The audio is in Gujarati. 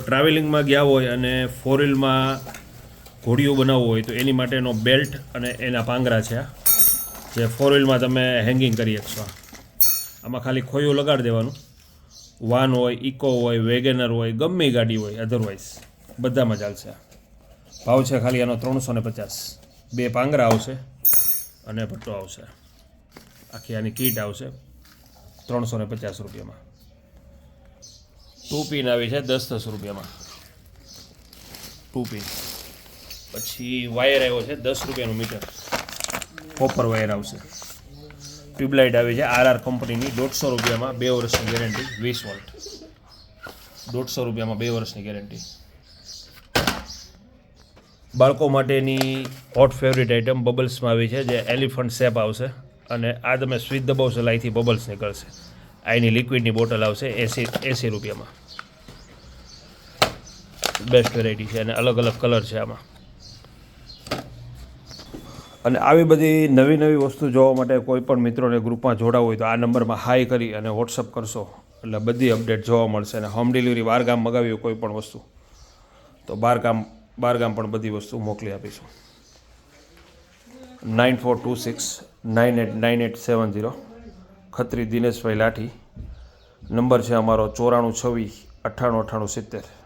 ટ્રાવેલિંગમાં ગયા હોય અને 4 વ્હીલમાં ઘોડીઓ બનાવવું હોય તો એની માટેનો બેલ્ટ અને એના પાંગરા છે જે 4 વ્હીલમાં તમે હેંગિંગ કરી શકશો. આમાં ખાલી ખોયું લગાડી દેવાનું. વાન હોય, ઇકો હોય, વેગેનર હોય, ગમે ગાડી હોય, અધરવાઇઝ બધામાં ચાલશે. ભાવ છે ખાલી આનો 350. 2 પાંગરા આવશે અને પટ્ટો આવશે. આખી આની કીટ આવશે 350 રૂપિયામાં. 2 પિન આવી છે 10 રૂપિયામાં. 2 પિન. પછી વાયર આવ્યો છે 10 રૂપિયાનું મીટર. કોપર વાયર આવશે. ટ્યુબલાઇટ આવી છે RR કંપનીની 150 રૂપિયામાં. 2 વર્ષની ગેરંટી. 20 વોલ્ટ. 150 રૂપિયામાં 2 વર્ષની ગેરંટી. બાળકો માટેની હોટ ફેવરિટ આઇટમ બબલ્સમાં આવી છે જે એલિફન્ટ શેપ આવશે અને આ તમે સ્વિચ દબાવશો એટલે અહીંથી બબલ્સ નીકળશે. આ એની લિક્વિડની બોટલ આવશે 80 રૂપિયામાં. બેસ્ટ વેરાયટી છે અને અલગ અલગ કલર છે આમાં. અને આવી બધી નવી નવી વસ્તુ જોવા માટે કોઈ પણ મિત્રોને ગ્રુપમાં જોડાવું હોય તો આ નંબરમાં હાઈ કરી અને વોટ્સઅપ કરશો એટલે બધી અપડેટ જોવા મળશે. અને હોમ ડિલિવરી બહાર ગામ મગાવી હોય કોઈ પણ વસ્તુ તો બહાર ગામ પણ બધી વસ્તુ મોકલી આપીશું. 9426989870 ખત્રી દિનેશભાઈ લાઠી. નંબર છે અમારો 9426 989870.